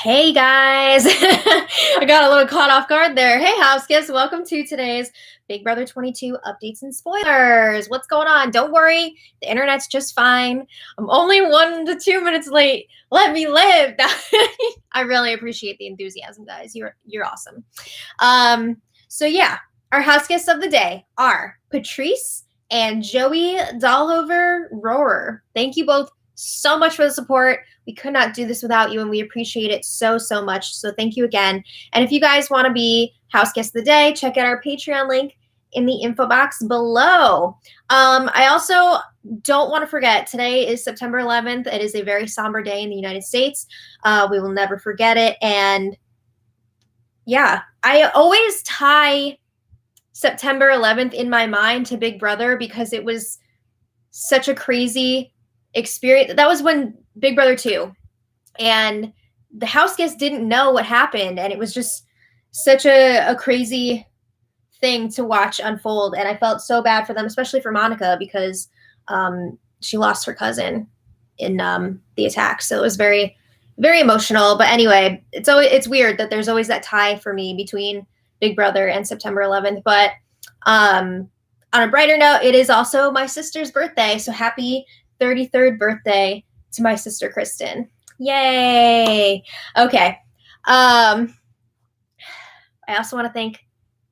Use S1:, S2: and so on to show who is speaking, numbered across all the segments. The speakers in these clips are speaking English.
S1: Hey guys, I got a little caught off guard there. Hey house guests, welcome to today's Big Brother 22 updates and spoilers. What's going on? Don't worry, the internet's just fine. I'm only 1 to 2 minutes late. Let me live. I really appreciate the enthusiasm, guys. You're awesome. So yeah, our house guests of the day are Patrice and Joey Dahlhover Rohrer. Thank you both so much for the support. We could not do this without you, and we appreciate it so much. So thank you again. And if you guys want to be house guest of the day, check out our Patreon link in the info box below. I also don't want to forget, today is September 11th. It is a very somber day in the United States. We will never forget it. And yeah, I always tie September 11th in my mind to Big Brother because it was such a crazy experience. That was when Big Brother 2, and the house guests didn't know what happened, and it was just such a crazy thing to watch unfold. And I felt so bad for them, especially for Monica, because she lost her cousin in the attack. So it was very emotional. But anyway, it's weird that there's always that tie for me between Big Brother and September 11th. But on a brighter note, it is also my sister's birthday, so happy 33rd birthday to my sister Kristen. Yay. Okay. I also want to thank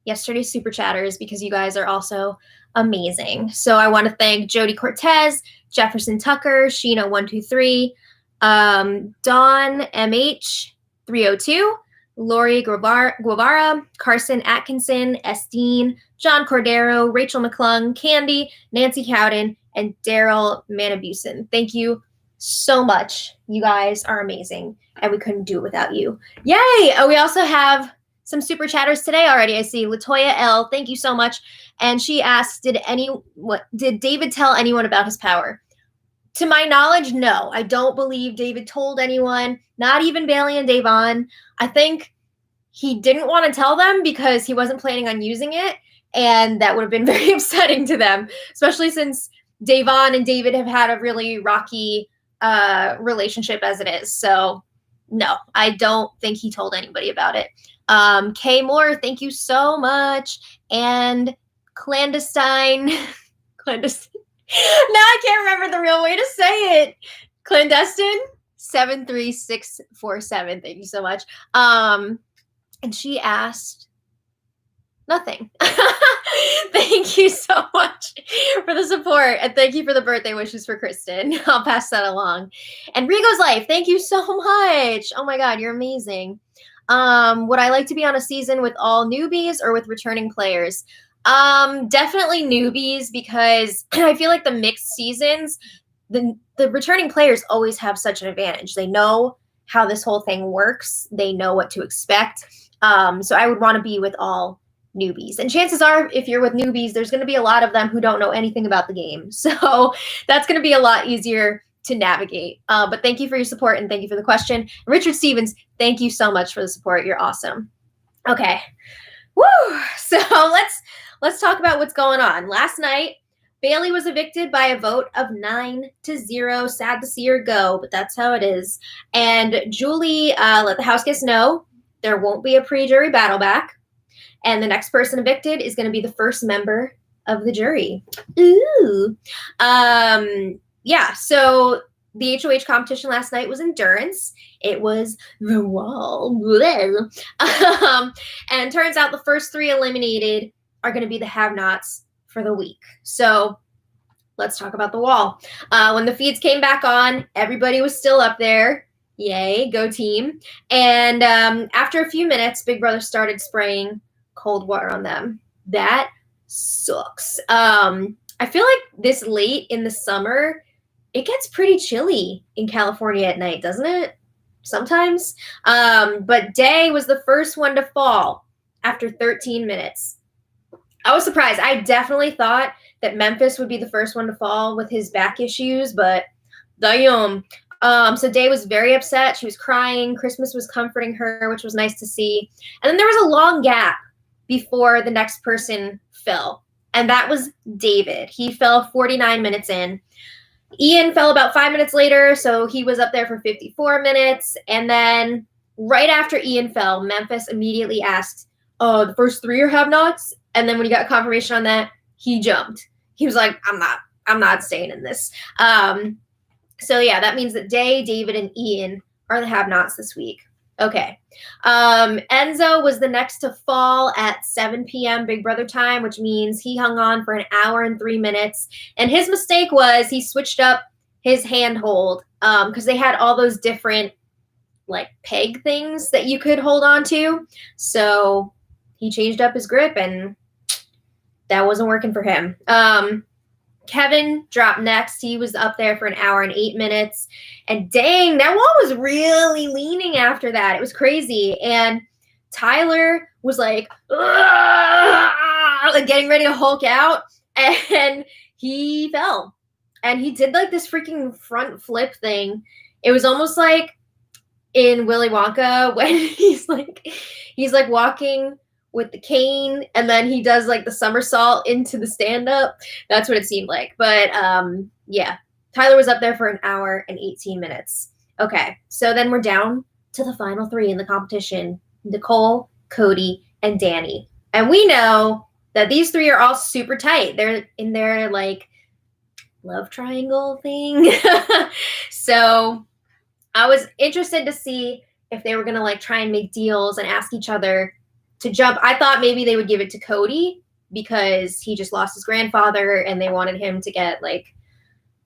S1: yesterday's super chatters because you guys are also amazing. So I want to thank Jody Cortez, Jefferson Tucker, Sheena123, Dawn MH 302, Lori Guevara, Carson Atkinson, Estine, John Cordero, Rachel McClung, Candy, Nancy Cowden, and Daryl Manabusen. Thank you so much. You guys are amazing, and we couldn't do it without you. Yay! Oh, we also have some super chatters today already. I see Latoya L. Thank you so much. And she asked, did David tell anyone about his power? To my knowledge, no. I don't believe David told anyone, not even Bailey and Davon. I think he didn't want to tell them because he wasn't planning on using it, and that would have been very upsetting to them, especially since Davon and David have had a really rocky relationship as it is. So no, I don't think he told anybody about it. Kay Moore, thank you so much. And clandestine. Now I can't remember the real way to say it. Clandestine 73647. Thank you so much. And she asked nothing. Thank you so much for the support, and thank you for the birthday wishes for Kristen. I'll pass that along. And Rigo's Life, thank you so much. Oh my God, you're amazing. Would I like to be on a season with all newbies or with returning players? Definitely newbies, because I feel like the mixed seasons, the returning players always have such an advantage. They know how this whole thing works. They know what to expect. So I would want to be with all newbies. And chances are, if you're with newbies, there's going to be a lot of them who don't know anything about the game. So that's going to be a lot easier to navigate. But thank you for your support, and thank you for the question. Richard Stevens, thank you so much for the support. You're awesome. Okay. Woo! So let's talk about what's going on. Last night, Bailey was evicted by a vote of 9-0. Sad to see her go, but that's how it is. And Julie let the house guests know there won't be a pre-jury battle back. And the next person evicted is going to be the first member of the jury. Ooh. Yeah, so the HOH competition last night was endurance. It was the wall. And turns out the first 3 eliminated are going to be the have-nots for the week. So let's talk about the wall. When the feeds came back on, everybody was still up there. Yay, go team. And after a few minutes, Big Brother started spraying cold water on them. That sucks. I feel like this late in the summer, it gets pretty chilly in California at night, doesn't it? Sometimes. But Day was the first one to fall after 13 minutes. I was surprised. I definitely thought that Memphis would be the first one to fall with his back issues, but damn. So Day was very upset. She was crying. Christmas was comforting her, which was nice to see. And then there was a long gap before the next person fell, and that was David. He fell 49 minutes in. Ian fell about 5 minutes later, so he was up there for 54 minutes. And then right after Ian fell, Memphis immediately asked, "Oh, the first three are have-nots?" And then when he got confirmation on that, he jumped. He was like, I'm not staying in this. So yeah, that means that Day, David, and Ian are the have-nots this week. Okay. Enzo was the next to fall at 7 p.m. Big Brother time, which means he hung on for an hour and 3 minutes. And his mistake was he switched up his handhold because they had all those different like peg things that you could hold on to. So he changed up his grip and that wasn't working for him. Kevin dropped next. He was up there for an hour and 8 minutes. And dang, that wall was really leaning after that. It was crazy. And Tyler was like getting ready to Hulk out. And he fell. And he did like this freaking front flip thing. It was almost like in Willy Wonka when he's like walking with the cane and then he does like the somersault into the stand-up. That's what it seemed like. But yeah, Tyler was up there for an hour and 18 minutes. Okay, so then we're down to the final three in the competition: Nicole, Cody, and Dani. And we know that these three are all super tight. They're in their like love triangle thing. So I was interested to see if they were gonna like try and make deals and ask each other to jump. I thought maybe they would give it to Cody because he just lost his grandfather and they wanted him to get like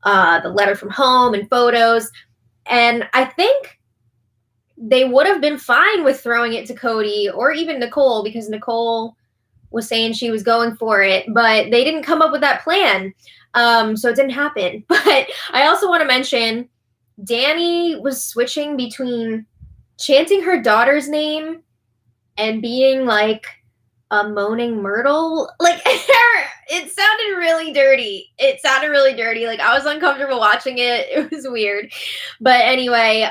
S1: the letter from home and photos. And I think they would have been fine with throwing it to Cody or even Nicole because Nicole was saying she was going for it, but they didn't come up with that plan. So it didn't happen. But I also want to mention Dani was switching between chanting her daughter's name and being like a moaning Myrtle. Like it sounded really dirty. Like I was uncomfortable watching it. It was weird. But anyway,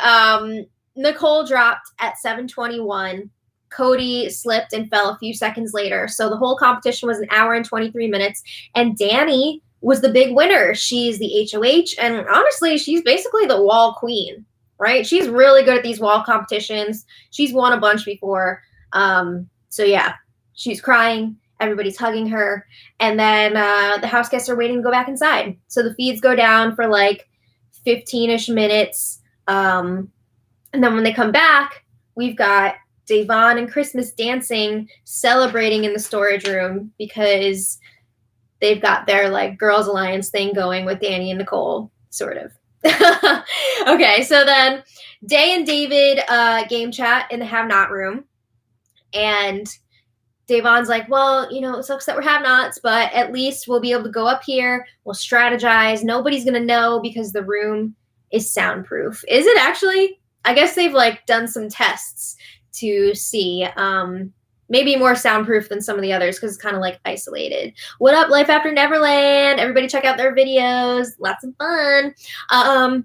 S1: Nicole dropped at 7:21. Cody slipped and fell a few seconds later. So the whole competition was an hour and 23 minutes. And Dani was the big winner. She's the HOH. And honestly, she's basically the wall queen, right? She's really good at these wall competitions. She's won a bunch before. So yeah, she's crying. Everybody's hugging her. And then the house guests are waiting to go back inside. So the feeds go down for like 15-ish minutes. And then when they come back, we've got Devon and Christmas dancing, celebrating in the storage room because they've got their like girls alliance thing going with Dani and Nicole, sort of. Okay, so then Day and David game chat in the have-not room. And Devon's like, well, you know, it sucks that we're have-nots, but at least we'll be able to go up here. We'll strategize. Nobody's going to know because the room is soundproof. Is it actually? I guess they've like done some tests to see. Maybe more soundproof than some of the others because it's kind of like isolated. What up, Life After Neverland? Everybody check out their videos. Lots of fun.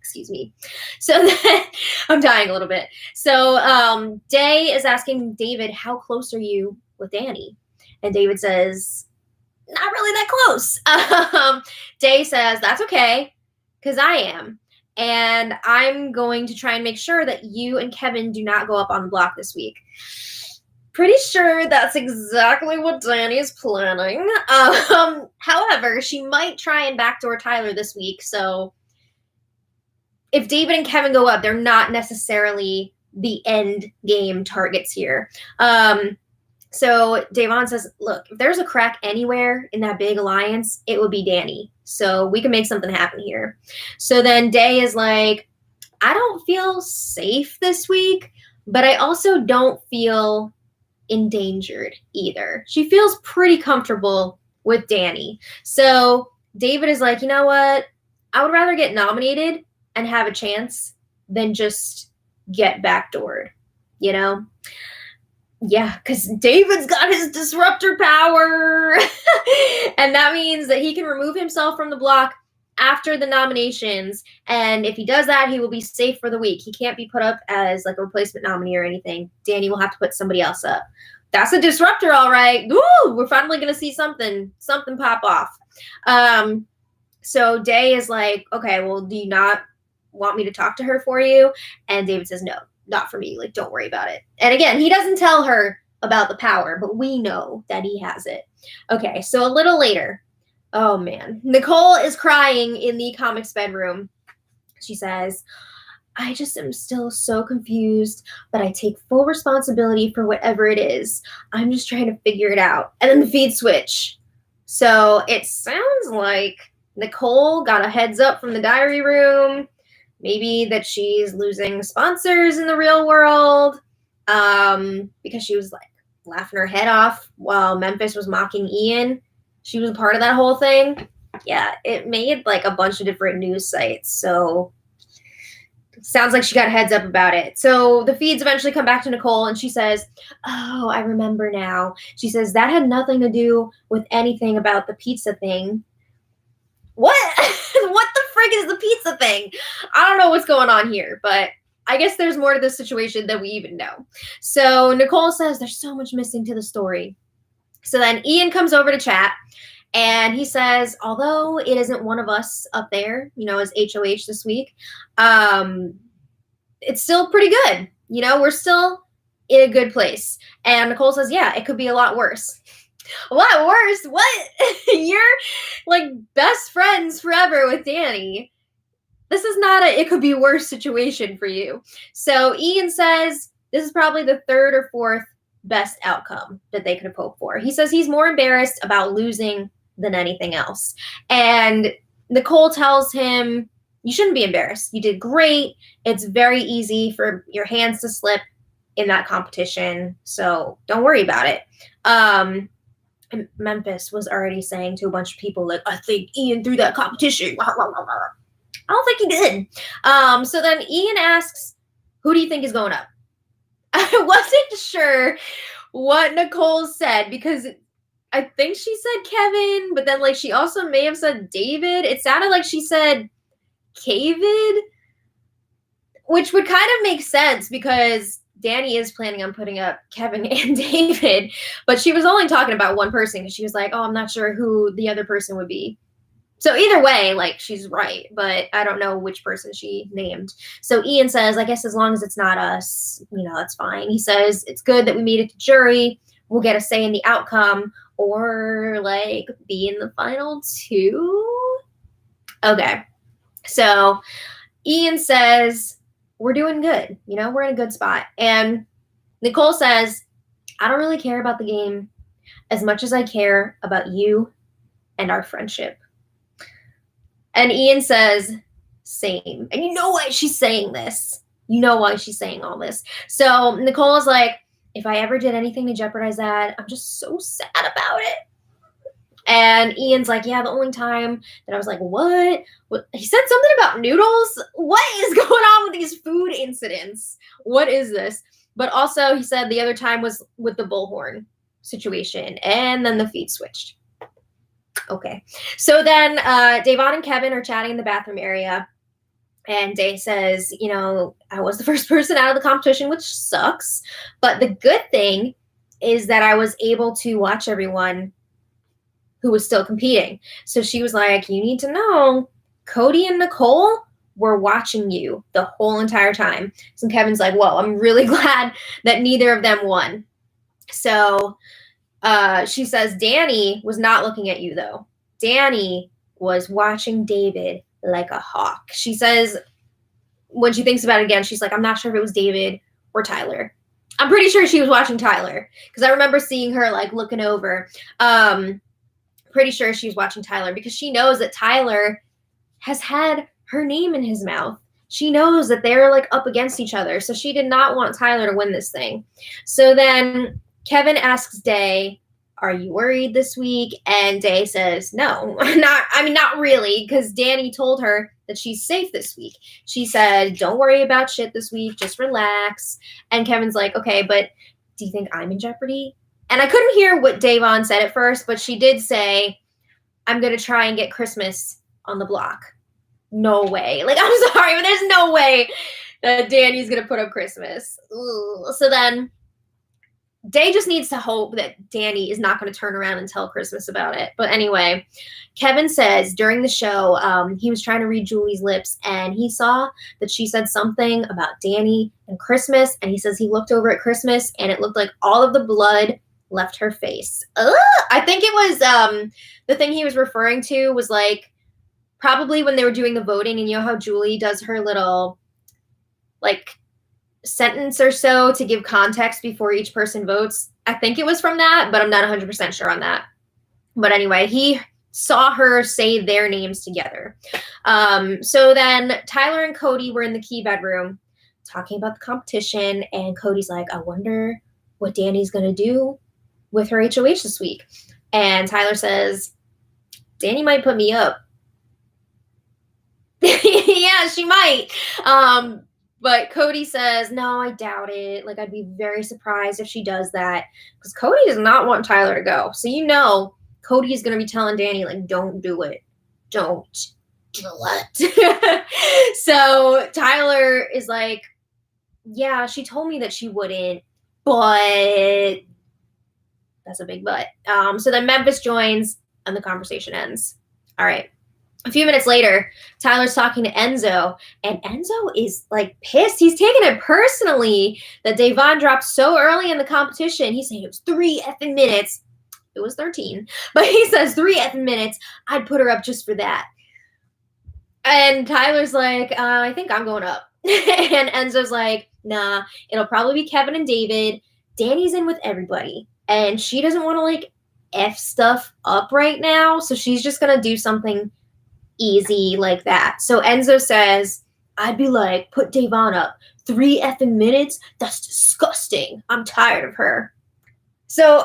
S1: Excuse me. So then, I'm dying a little bit. So Day is asking David, how close are you with Dani? And David says, not really that close. Day says, that's okay, because I am. And I'm going to try and make sure that you and Kevin do not go up on the block this week. Pretty sure that's exactly what Dani is planning. However, she might try and backdoor Tyler this week, so if David and Kevin go up, they're not necessarily the end game targets here. So Devon says, look, if there's a crack anywhere in that big alliance, it would be Dani. So we can make something happen here. So then Day is like, I don't feel safe this week, but I also don't feel endangered either. She feels pretty comfortable with Dani. So David is like, you know what? I would rather get nominated and have a chance than just get backdoored, you know? Yeah, because David's got his disruptor power. And that means that he can remove himself from the block after the nominations. And if he does that, he will be safe for the week. He can't be put up as like a replacement nominee or anything. Dani will have to put somebody else up. That's a disruptor, all right. Woo! We're finally going to see something pop off. So Day is like, okay, well, do you not want me to talk to her for you? And David says, no, not for me. Like, don't worry about it. And again, he doesn't tell her about the power, but we know that he has it. Okay, so a little later, oh man, Nicole is crying in the comics bedroom. She says, I just am still so confused, but I take full responsibility for whatever it is. I'm just trying to figure it out. And then the feed switch. So it sounds like Nicole got a heads up from the diary room. Maybe that she's losing sponsors in the real world, because she was like laughing her head off while Memphis was mocking Ian. She was a part of that whole thing. Yeah, it made like a bunch of different news sites. So sounds like she got a heads up about it. So the feeds eventually come back to Nicole and she says, oh, I remember now. She says, that had nothing to do with anything about the pizza thing. What? What the frick is the pizza thing? I don't know what's going on here, but I guess there's more to this situation than we even know. So Nicole says there's so much missing to the story. So then Ian comes over to chat and he says, although it isn't one of us up there, as HOH this week, it's still pretty good. We're still in a good place. And Nicole says, yeah, it could be a lot worse. A lot worse? What? You're like best friends forever with Dani. This is not a it could be worse situation for you. So Ian says this is probably the third or fourth best outcome that they could have hoped for. He says he's more embarrassed about losing than anything else. And Nicole tells him, you shouldn't be embarrassed. You did great. It's very easy for your hands to slip in that competition. So don't worry about it. And Memphis was already saying to a bunch of people, like, I think Ian threw that competition. I don't think he did. So then Ian asks, who do you think is going up? I wasn't sure what Nicole said because I think she said Kevin, but then like she also may have said David. It sounded like she said Kavid, which would kind of make sense because Dani is planning on putting up Kevin and David, but she was only talking about one person because she was like, oh, I'm not sure who the other person would be. So either way, like, she's right, but I don't know which person she named. So Ian says, I guess as long as it's not us, that's fine. He says, it's good that we made it to jury. We'll get a say in the outcome or, like, be in the final two. Okay. So Ian says, we're doing good. We're in a good spot. And Nicole says, I don't really care about the game as much as I care about you and our friendship. And Ian says, same. And you know why she's saying this. You know why she's saying all this. So Nicole is like, if I ever did anything to jeopardize that, I'm just so sad about it. And Ian's like, yeah, the only time that I was like, what? He said something about noodles? What is going on with these food incidents? What is this? But also he said the other time was with the bullhorn situation. And then the feed switched. Okay. So then Davon and Kevin are chatting in the bathroom area. And Day says, I was the first person out of the competition, which sucks. But the good thing is that I was able to watch everyone who was still competing. So she was like, you need to know, Cody and Nicole were watching you the whole entire time. So Kevin's like, whoa, I'm really glad that neither of them won. So she says, Dani was not looking at you, though. Dani was watching David like a hawk. She says, when she thinks about it again, she's like, I'm not sure if it was David or Tyler. I'm pretty sure she was watching Tyler because I remember seeing her like looking over. Pretty sure she was watching Tyler because she knows that Tyler has had her name in his mouth. She knows that they're like up against each other. So she did not want Tyler to win this thing. So then Kevin asks Day, are you worried this week? And Day says, no, not really, because Dani told her that she's safe this week. She said, don't worry about shit this week, just relax. And Kevin's like, okay, but do you think I'm in jeopardy? And I couldn't hear what Davon said at first, but she did say, I'm going to try and get Christmas on the block. No way. Like, I'm sorry, but there's no way that Dani's going to put up Christmas. Ugh. So then Day just needs to hope that Dani is not going to turn around and tell Christmas about it. But anyway, Kevin says during the show, he was trying to read Julie's lips, and he saw that she said something about Dani and Christmas, and he says he looked over at Christmas, and it looked like all of the blood left her face. Ugh! I think it was the thing he was referring to was like probably when they were doing the voting, and you know how Julie does her little like sentence or so to give context before each person votes. I think it was from that, but I'm not 100% sure on that. But anyway, he saw her say their names together. So then Tyler and Cody were in the key bedroom talking about the competition, and Cody's like, I wonder what Dani's going to do with her HOH this week. And Tyler says, Dani might put me up. Yeah, she might. But Cody says, no, I doubt it. Like, I'd be very surprised if she does that. Because Cody does not want Tyler to go. So you know Cody is going to be telling Dani, like, don't do it. Don't do it. So Tyler is like, yeah, she told me that she wouldn't. But that's a big but. So then Memphis joins and the conversation ends. All right. A few minutes later, Tyler's talking to Enzo, and Enzo is like pissed. He's taking it personally that Da'Vonne dropped so early in the competition. He's saying it was 3 effing minutes. It was 13, but he says 3 effing minutes. I'd put her up just for that. And Tyler's like, I think I'm going up. And Enzo's like, nah, it'll probably be Kevin and David. Dani's in with everybody, and she doesn't want to like F stuff up right now, so she's just going to do something easy like that. So Enzo says, I'd be like, put Da'Vonne up 3 effing minutes? That's disgusting. I'm tired of her. So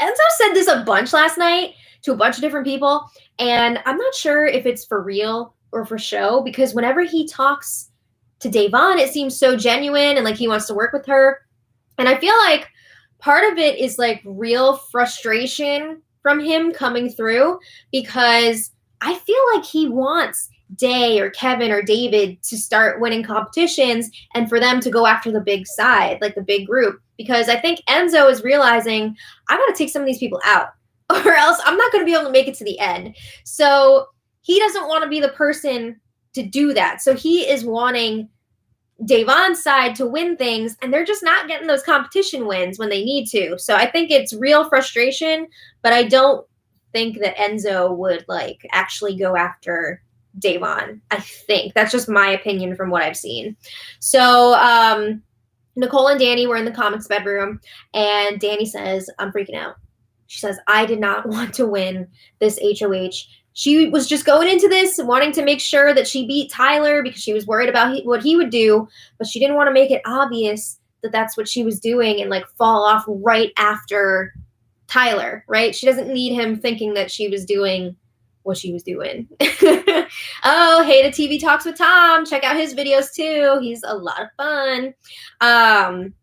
S1: Enzo said this a bunch last night to a bunch of different people, and I'm not sure if it's for real or for show, because whenever he talks to Da'Vonne, it seems so genuine and like he wants to work with her. And I feel like part of it is like real frustration from him coming through, because I feel like he wants Day or Kevin or David to start winning competitions and for them to go after the big side, like the big group. Because I think Enzo is realizing, I got to take some of these people out or else I'm not going to be able to make it to the end. So he doesn't want to be the person to do that. So he is wanting Da'Vonne's side to win things, and they're just not getting those competition wins when they need to. So I think it's real frustration, but I don't think that Enzo would like actually go after Da'Vonne. I think that's just my opinion from what I've seen. So Nicole and Dani were in the comics bedroom, and Dani says, I'm freaking out. She says, I did not want to win this HOH. She was just going into this wanting to make sure that she beat Tyler because she was worried about what he would do, but she didn't want to make it obvious that that's what she was doing and like fall off right after Tyler, right? She doesn't need him thinking that she was doing what she was doing. Oh, Hey to TV Talks with Tom. Check out his videos too. He's a lot of fun.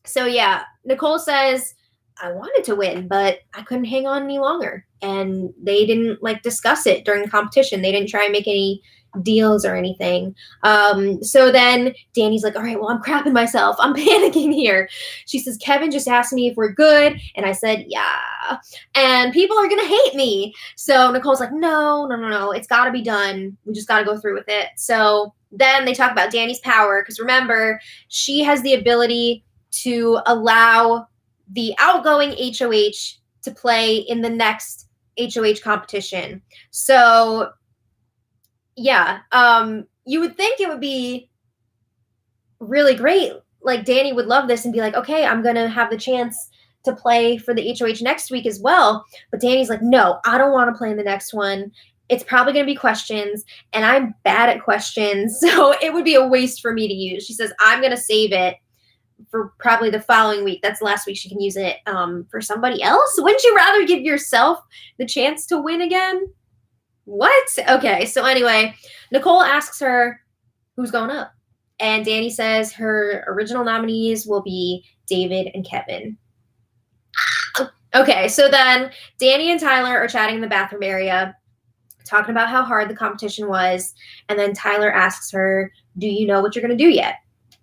S1: So yeah, Nicole says, I wanted to win, but I couldn't hang on any longer. And they didn't like discuss it during the competition. They didn't try and make any deals or anything. So then Dani's like, all right, well, I'm crapping myself. I'm panicking here. She says, Kevin just asked me if we're good. And I said, yeah. And people are going to hate me. So Nicole's like, no. It's got to be done. We just got to go through with it. So then they talk about Dani's power. Because remember, she has the ability to allow the outgoing HOH to play in the next HOH competition. So yeah, you would think it would be really great. Like Dani would love this and be like, okay, I'm going to have the chance to play for the HOH next week as well. But Dani's like, no, I don't want to play in the next one. It's probably going to be questions, and I'm bad at questions. So it would be a waste for me to use. She says, I'm going to save it for probably the following week. That's the last week she can use it for somebody else. Wouldn't you rather give yourself the chance to win again? What? Okay, so anyway, Nicole asks her who's going up. And Dani says her original nominees will be David and Kevin. Okay, so then Dani and Tyler are chatting in the bathroom area, talking about how hard the competition was. And then Tyler asks her, do you know what you're going to do yet?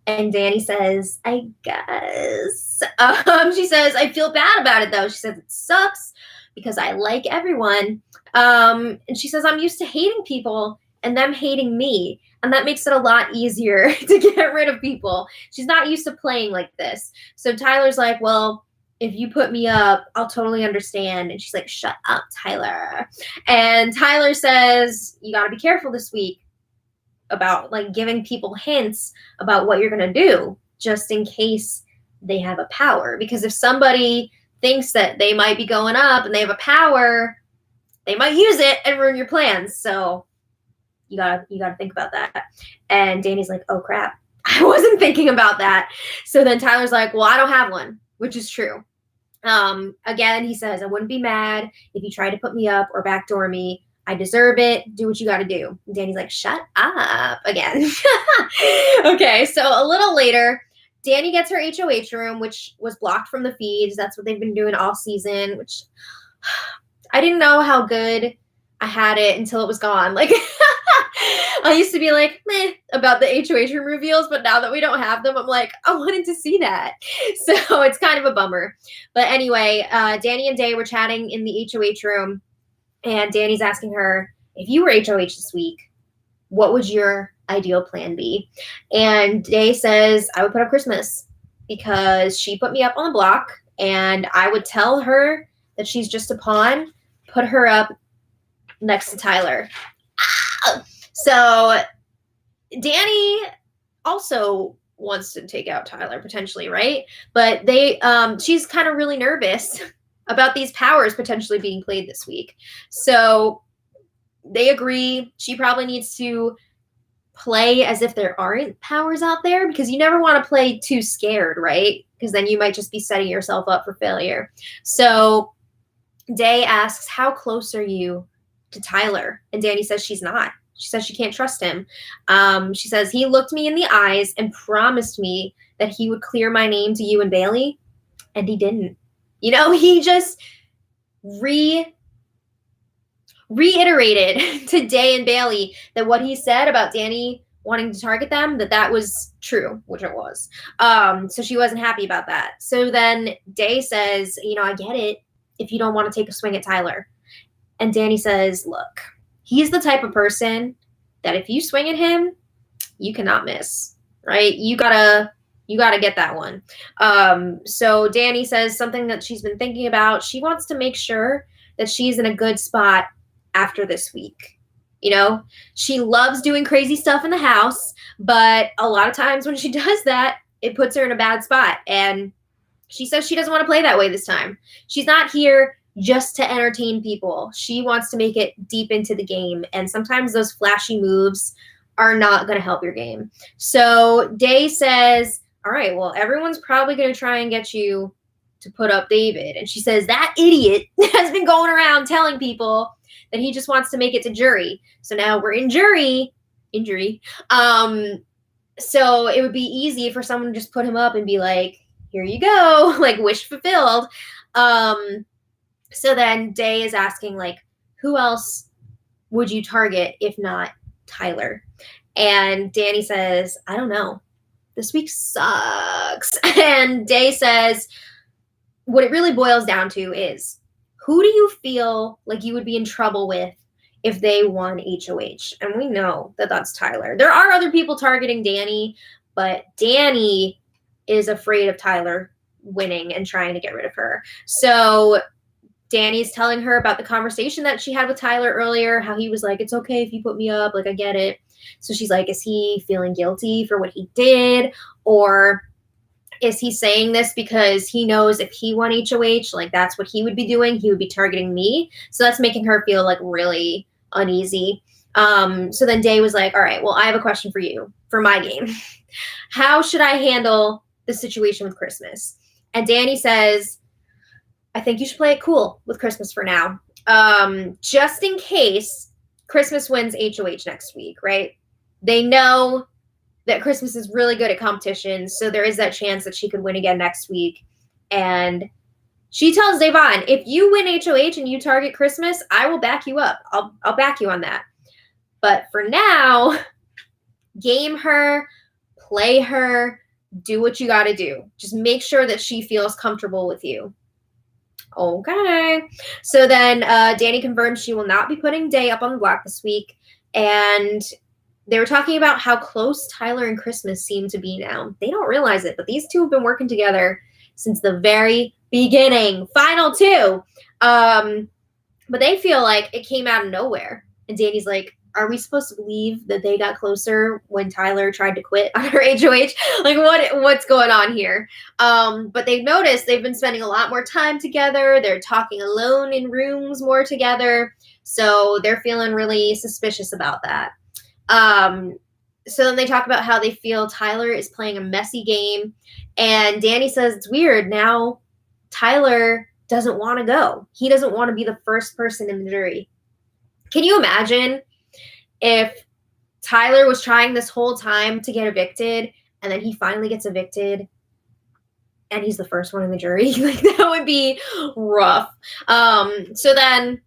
S1: And Dani says, I guess. sucks. She says, I feel bad about it though. She says it sucks because I like everyone. And she says, I'm used to hating people and them hating me. And that makes it a lot easier to get rid of people. She's not used to playing like this. So Tyler's like, well, if you put me up, I'll totally understand. And she's like, shut up, Tyler. And Tyler says, you got to be careful this week about like giving people hints about what you're going to do just in case they have a power. Because if somebody thinks that they might be going up and they have a power, they might use it and ruin your plans. So you gotta think about that. And Dani's like, oh crap, I wasn't thinking about that. So then Tyler's like, well, I don't have one, which is true. Again, he says, I wouldn't be mad if you tried to put me up or backdoor me. I deserve it. Do what you got to do. And Dani's like, shut up again. Okay, so a little later, Dani gets her HOH room, which was blocked from the feeds. That's what they've been doing all season, which I didn't know how good I had it until it was gone. Like, I used to be like, meh, about the HOH room reveals, but now that we don't have them, I'm like, I wanted to see that. So it's kind of a bummer. But anyway, Dani and Day were chatting in the HOH room, and Dani's asking her, if you were HOH this week, what would your ideal plan be? And Day says, I would put up Christmas because she put me up on the block, and I would tell her that she's just a pawn, put her up next to Tyler. So Dani also wants to take out Tyler potentially, right? But she's kind of really nervous about these powers potentially being played this week. So they agree she probably needs to play as if there aren't powers out there, because you never want to play too scared, right? Because then you might just be setting yourself up for failure. So Day asks, how close are you to Tyler? And Dani says she's not. She says she can't trust him. She says, he looked me in the eyes and promised me that he would clear my name to you and Bailey, and he didn't. You know, he just reiterated to Day and Bailey that what he said about Dani wanting to target them, that was true, which it was. So she wasn't happy about that. So then Day says, you know, I get it if you don't want to take a swing at Tyler. And Dani says, look, he's the type of person that if you swing at him, you cannot miss, right? You gotta get that one. So Dani says something that she's been thinking about. She wants to make sure that she's in a good spot after this week. You know, she loves doing crazy stuff in the house, but a lot of times when she does that, it puts her in a bad spot. And she says she doesn't want to play that way this time. She's not here just to entertain people. She wants to make it deep into the game. And sometimes those flashy moves are not going to help your game. So Day says, all right, well, everyone's probably going to try and get you to put up David. And she says, that idiot has been going around telling people that he just wants to make it to jury. So now we're in jury. So it would be easy for someone to just put him up and be like, here you go, like wish fulfilled. So then Day is asking, like, who else would you target if not Tyler? And Dani says, I don't know. This week sucks. And Day says, what it really boils down to is, who do you feel like you would be in trouble with if they won HOH? And we know that that's Tyler. There are other people targeting Dani, but Dani is afraid of Tyler winning and trying to get rid of her. So Dani's telling her about the conversation that she had with Tyler earlier, how he was like, it's okay if you put me up, like, I get it. So she's like, is he feeling guilty for what he did? Or is he saying this because he knows if he won HOH, like, that's what he would be doing? He would be targeting me. So that's making her feel like really uneasy. So then Day was like, all right, well, I have a question for you for my game. How should I handle the situation with Christmas? And Dani says, I think you should play it cool with Christmas for now. Just in case Christmas wins HOH next week, right? They know that Christmas is really good at competitions, so there is that chance that she could win again next week. And she tells Davon, if you win HOH and you target Christmas, I will back you up. I'll back you on that. But for now, game her, play her, Do what you got to do. Just make sure that she feels comfortable with you. Okay. So then Dani confirms she will not be putting Day up on the block this week. And they were talking about how close Tyler and Christmas seem to be now. They don't realize it, but these two have been working together since the very beginning. Final two. But they feel like it came out of nowhere. And Dani's like, are we supposed to believe that they got closer when Tyler tried to quit on her HOH? Like, what's going on here? But they've noticed they've been spending a lot more time together. They're talking alone in rooms more together. So they're feeling really suspicious about that. So then they talk about how they feel Tyler is playing a messy game. And Dani says it's weird. Now Tyler doesn't want to go. He doesn't want to be the first person in the jury. Can you imagine if Tyler was trying this whole time to get evicted and then he finally gets evicted and he's the first one in the jury? Like, that would be rough. So then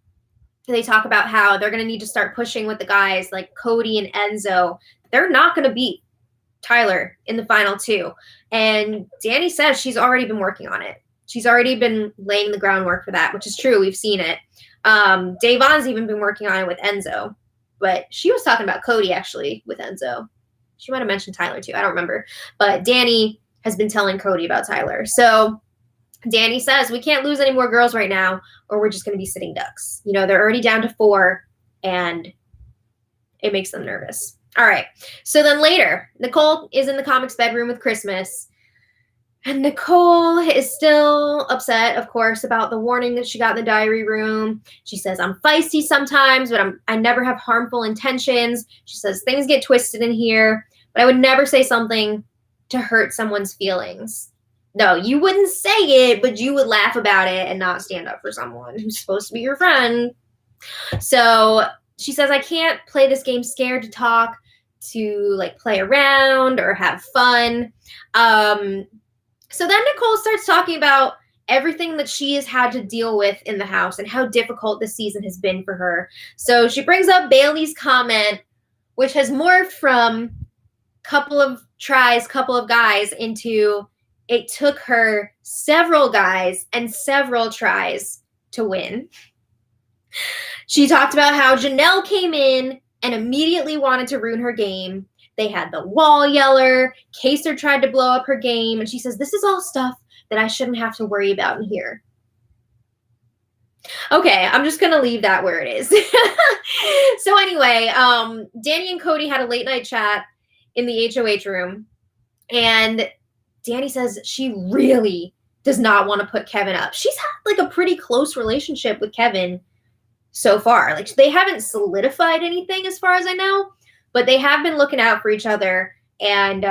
S1: they talk about how they're going to need to start pushing with the guys like Cody and Enzo. They're not going to beat Tyler in the final two. And Dani says she's already been working on it. She's already been laying the groundwork for that, which is true. We've seen it. Davon's even been working on it with Enzo. But she was talking about Cody, actually, with Enzo. She might have mentioned Tyler, too. I don't remember. But Dani has been telling Cody about Tyler. So Dani says, we can't lose any more girls right now, or we're just going to be sitting ducks. You know, they're already down to 4, and it makes them nervous. All right. So then later, Nicole is in the comics bedroom with Christmas. And Nicole is still upset, of course, about the warning that she got in the diary room. She says, I'm feisty sometimes, but I never have harmful intentions. She says, things get twisted in here, but I would never say something to hurt someone's feelings. No, you wouldn't say it, but you would laugh about it and not stand up for someone who's supposed to be your friend. So she says, I can't play this game scared to talk, to like play around or have fun. So then Nicole starts talking about everything that she has had to deal with in the house and how difficult this season has been for her. So she brings up Bailey's comment, which has morphed from couple of guys into it took her several guys and several tries to win. She talked about how Janelle came in and immediately wanted to ruin her game. They had the wall yeller. Kaser tried to blow up her game. And she says, this is all stuff that I shouldn't have to worry about in here. Okay, I'm just going to leave that where it is. So anyway, Dani and Cody had a late night chat in the HOH room. And Dani says she really does not want to put Kevin up. She's had like a pretty close relationship with Kevin so far. Like, they haven't solidified anything as far as I know. But they have been looking out for each other, and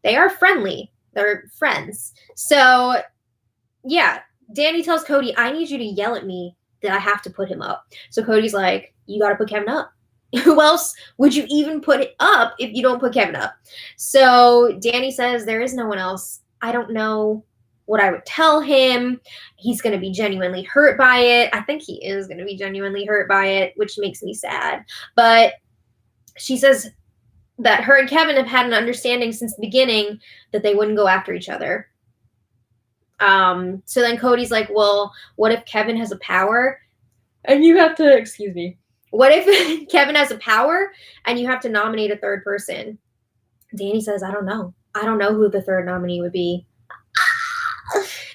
S1: they are friendly. They're friends. So, yeah, Dani tells Cody, I need you to yell at me that I have to put him up. So Cody's like, you got to put Kevin up. Who else would you even put it up if you don't put Kevin up? So Dani says, there is no one else. I don't know what I would tell him. He's going to be genuinely hurt by it. I think he is going to be genuinely hurt by it, which makes me sad. But she says that her and Kevin have had an understanding since the beginning that they wouldn't go after each other. So then Cody's like, well, what if Kevin has a power and you have to, what if Kevin has a power and you have to nominate a third person? Dani says, I don't know. I don't know who the third nominee would be.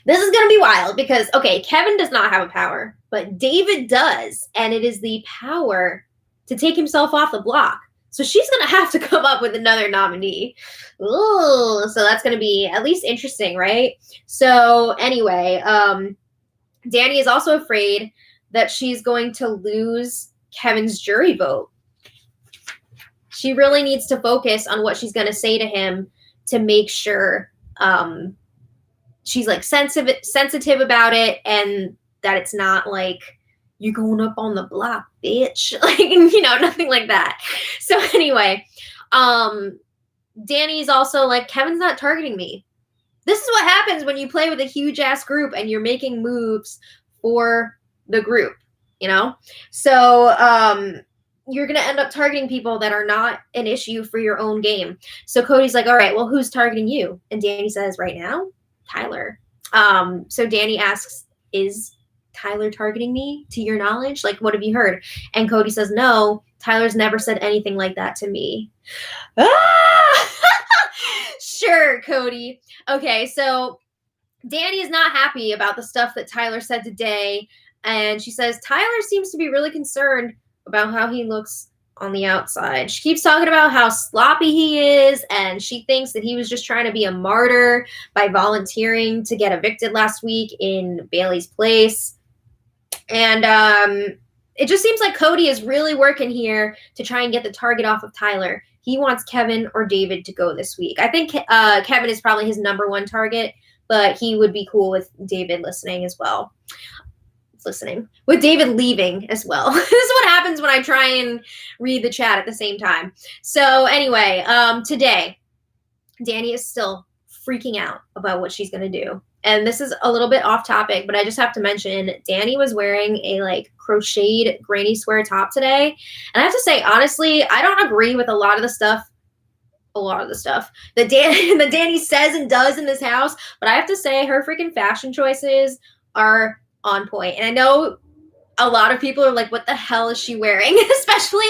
S1: This is going to be wild because, okay, Kevin does not have a power, but David does. And it is the power to take himself off the block. So she's going to have to come up with another nominee. Ooh, so that's going to be at least interesting, right? So anyway, Dani is also afraid that she's going to lose Kevin's jury vote. She really needs to focus on what she's going to say to him to make sure she's like sensitive about it and that it's not like, you're going up on the block, bitch. Like, you know, nothing like that. So anyway, Dani's also like, Kevin's not targeting me. This is what happens when you play with a huge ass group and you're making moves for the group, you know? So, you're going to end up targeting people that are not an issue for your own game. So Cody's like, all right, well, who's targeting you? And Dani says, right now, Tyler. So Dani asks, is Tyler targeting me to your knowledge? Like, what have you heard? And Cody says, no, Tyler's never said anything like that to me. Ah! Sure, Cody. Okay, so Dani is not happy about the stuff that Tyler said today. And she says, Tyler seems to be really concerned about how he looks on the outside. She keeps talking about how sloppy he is, and she thinks that he was just trying to be a martyr by volunteering to get evicted last week in Bailey's place. And it just seems like Cody is really working here to try and get the target off of Tyler. He wants Kevin or David to go this week. I think Kevin is probably his number one target, but he would be cool with David listening as well. With David leaving as well. This is what happens when I try and read the chat at the same time. So anyway, today, Dani is still freaking out about what she's going to do. And this is a little bit off topic, but I just have to mention Dani was wearing a like crocheted granny square top today. And I have to say, honestly, I don't agree with a lot of the stuff that Dani says and does in this house, but I have to say her freaking fashion choices are on point. And I know a lot of people are like, what the hell is she wearing? Especially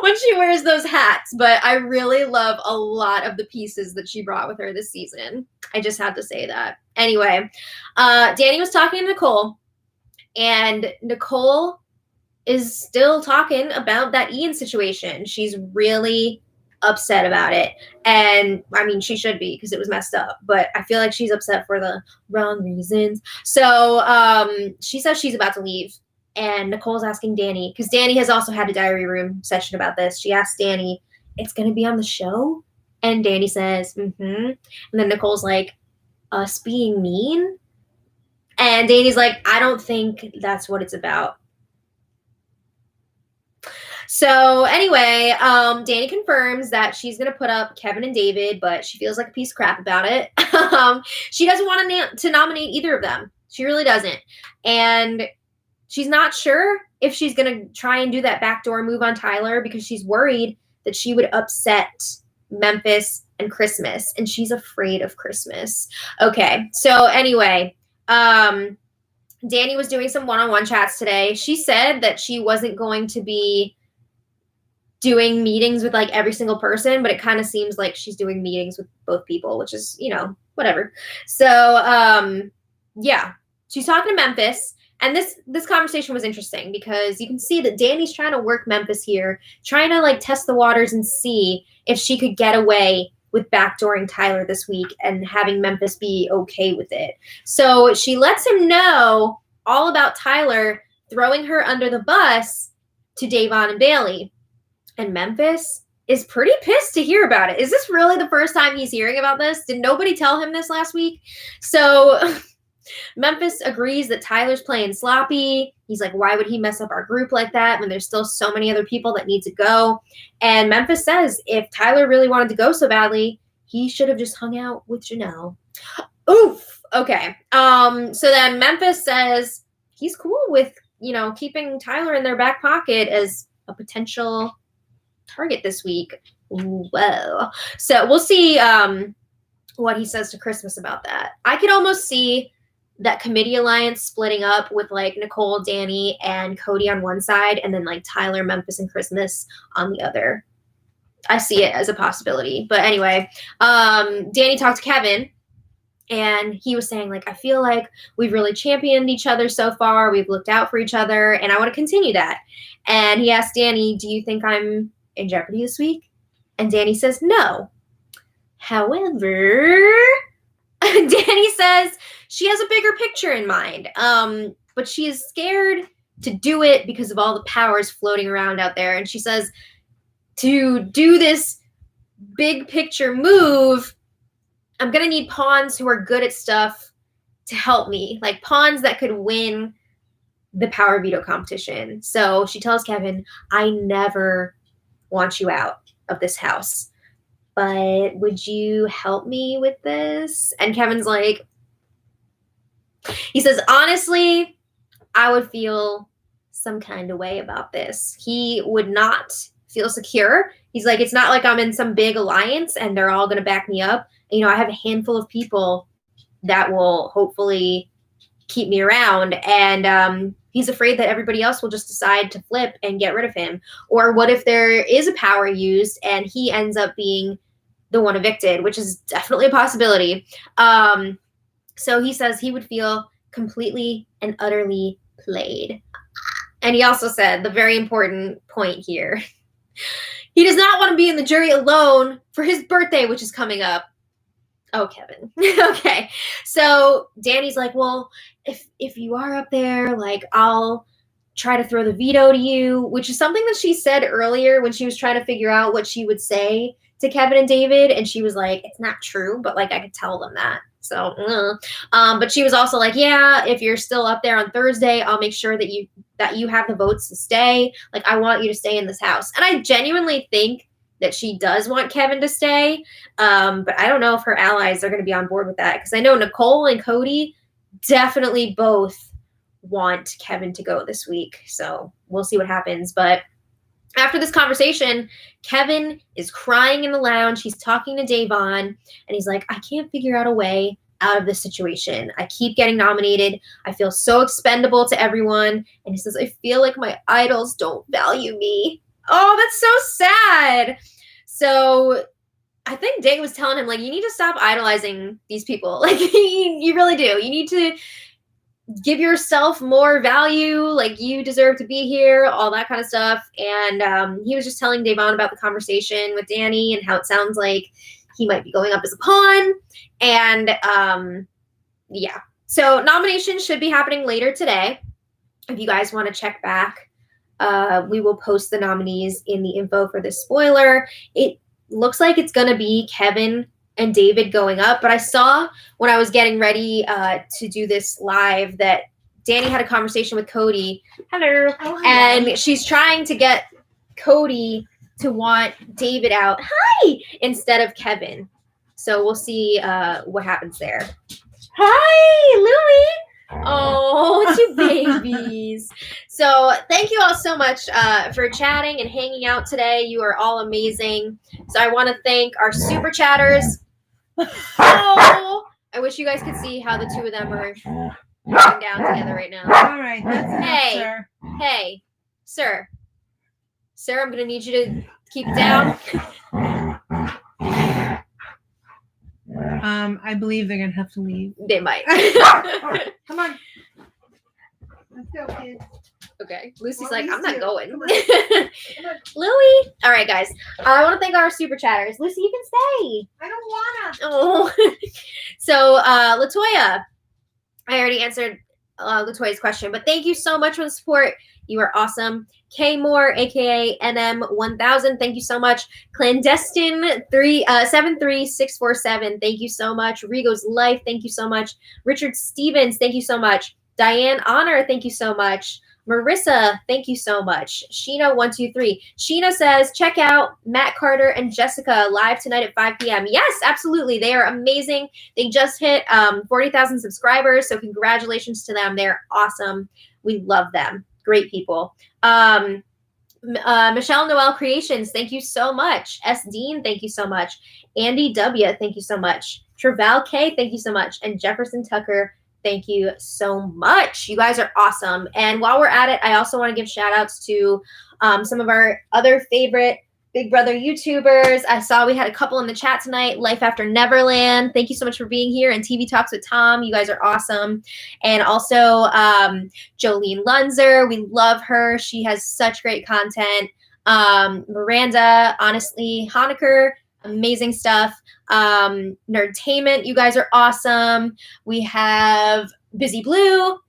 S1: when she wears those hats. But I really love a lot of the pieces that she brought with her this season. I just had to say that. Anyway, Dani was talking to Nicole, and Nicole is still talking about that Ian situation. She's really upset about it. And I mean, she should be, because it was messed up, but I feel like she's upset for the wrong reasons. So she says she's about to leave, and Nicole's asking Dani, because Dani has also had a diary room session about this. She asked Dani, it's going to be on the show? And Dani says, mm-hmm. And then Nicole's like, us being mean? And Dani's like, I don't think that's what it's about. So anyway, Dani confirms that she's going to put up Kevin and David, but she feels like a piece of crap about it. She doesn't want to nominate either of them. She really doesn't. And she's not sure if she's going to try and do that backdoor move on Tyler, because she's worried that she would upset Memphis and Christmas, and she's afraid of Christmas. Okay, so anyway, Dani was doing some one-on-one chats today. She said that she wasn't going to be doing meetings with like every single person, but it kind of seems like she's doing meetings with both people, which is, you know, whatever. So yeah, she's talking to Memphis, and this conversation was interesting because you can see that Dani's trying to work Memphis here, trying to like test the waters and see if she could get away with backdooring Tyler this week and having Memphis be okay with it. So she lets him know all about Tyler throwing her under the bus to Davon and Bailey. And Memphis is pretty pissed to hear about it. Is this really the first time he's hearing about this? Did nobody tell him this last week? So Memphis agrees that Tyler's playing sloppy. He's like, why would he mess up our group like that when there's still so many other people that need to go? And Memphis says if Tyler really wanted to go so badly, he should have just hung out with Janelle. Oof. Okay. So then Memphis says he's cool with, you know, keeping Tyler in their back pocket as a potential target this week. Well, so we'll see what he says to Christmas about that. I could almost see that committee alliance splitting up with like Nicole, Dani, and Cody on one side, and then like Tyler, Memphis, and Christmas on the other. I see it as a possibility. But anyway, Dani talked to Kevin, and he was saying, like, I feel like we've really championed each other so far. We've looked out for each other, and I want to continue that. And he asked Dani, do you think I'm in jeopardy this week? And Dani says, no. However, Dani says she has a bigger picture in mind, but she is scared to do it because of all the powers floating around out there. And she says to do this big picture move, I'm going to need pawns who are good at stuff to help me, like pawns that could win the power veto competition. So she tells Kevin, I never want you out of this house, but would you help me with this? And Kevin's like, he says, honestly, I would feel some kind of way about this. He would not feel secure. He's like, it's not like I'm in some big alliance and they're all going to back me up. You know, I have a handful of people that will hopefully keep me around. And he's afraid that everybody else will just decide to flip and get rid of him. Or what if there is a power used and he ends up being the one evicted, which is definitely a possibility. So he says he would feel completely and utterly played. And he also said the very important point here. He does not want to be in the jury alone for his birthday, which is coming up. Oh, Kevin. Okay. So Dani's like, well, if you are up there, like, I'll try to throw the veto to you, which is something that she said earlier when she was trying to figure out what she would say to Kevin and David. And she was like, it's not true, but like, I could tell them that. So, but she was also like, yeah, if you're still up there on Thursday, I'll make sure that you have the votes to stay. Like, I want you to stay in this house. And I genuinely think that she does want Kevin to stay. But I don't know if her allies are going to be on board with that. Because I know Nicole and Cody definitely both want Kevin to go this week. So we'll see what happens. But after this conversation, Kevin is crying in the lounge. He's talking to Davon, and he's like, I can't figure out a way out of this situation. I keep getting nominated. I feel so expendable to everyone. And he says, I feel like my idols don't value me. Oh, that's so sad. So I think Dave was telling him, like, you need to stop idolizing these people. Like, you really do. You need to give yourself more value. Like, you deserve to be here, all that kind of stuff. And he was just telling Davon about the conversation with Dani and how it sounds like he might be going up as a pawn. And yeah. So nominations should be happening later today. If you guys want to check back, we will post the nominees in the info for this spoiler. It looks like it's going to be Kevin and David going up. But I saw when I was getting ready to do this live that Dani had a conversation with Cody. Hello. Oh, and she's trying to get Cody to want David out. Hi! Instead of Kevin. So we'll see what happens there. Hi, Louie. Oh, it's you babies. So thank you all so much for chatting and hanging out today. You are all amazing. So I want to thank our super chatters. Oh, I wish you guys could see how the two of them are going down together right now.
S2: All right. That's
S1: hey,
S2: enough, sir.
S1: Hey, sir. Sir, I'm going to need you to keep it down.
S2: I believe they're going to have to leave.
S1: They might.
S2: Come on. Let's go, kids.
S1: Okay. Lucy's
S2: Well,
S1: like, I'm not going.
S2: Come on.
S1: Louie. All right, guys. I want to thank our super chatters. Lucy, you can stay.
S2: I don't want to.
S1: Oh. So, LaToya. I already answered LaToya's question, but thank you so much for the support. You are awesome. K Moore, aka NM1000, thank you so much. Clandestine 73647, thank you so much. Rigo's Life, thank you so much. Richard Stevens, thank you so much. Diane Honor, thank you so much. Marissa, thank you so much. Sheena123. Sheena says, check out Matt Carter and Jessica live tonight at 5 p.m. Yes, absolutely. They are amazing. They just hit 40,000 subscribers, so congratulations to them. They're awesome. We love them. Great people. Michelle Noel Creations, thank you so much. S. Dean, thank you so much. Andy W., thank you so much. Treval K., thank you so much. And Jefferson Tucker, thank you so much. You guys are awesome. And while we're at it, I also want to give shout outs to some of our other favorite Big Brother YouTubers. I saw we had a couple in the chat tonight. Life After Neverland. Thank you so much for being here. And TV Talks with Tom. You guys are awesome. And also Jolene Lunzer. We love her. She has such great content. Miranda, honestly, Honecker. Amazing stuff. Nerdtainment. You guys are awesome. We have Busy Blue.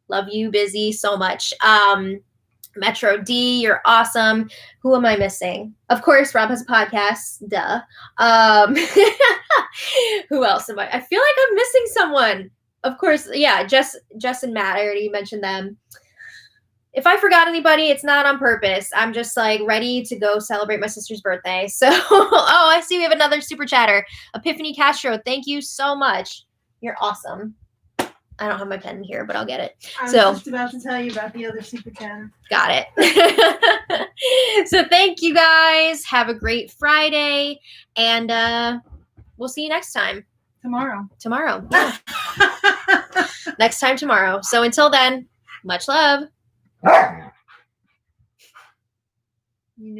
S1: Love you, Busy, so much. Metro D, you're awesome. Who am I missing? Of course, Rob has a podcast. Duh. Who else am I? I feel like I'm missing someone. Of course, yeah, Jess and Matt. I already mentioned them. If I forgot anybody, it's not on purpose. I'm just like ready to go celebrate my sister's birthday. So, oh, I see we have another super chatter. Epiphany Castro, thank you so much. You're awesome. I don't have my pen here, but I'll get it.
S2: I was
S1: So-
S2: just about to tell you about the other super pen.
S1: Got it. So thank you guys. Have a great Friday. And we'll see you next time.
S2: Tomorrow.
S1: Yeah. Next time tomorrow. So until then, much love.
S2: You didn't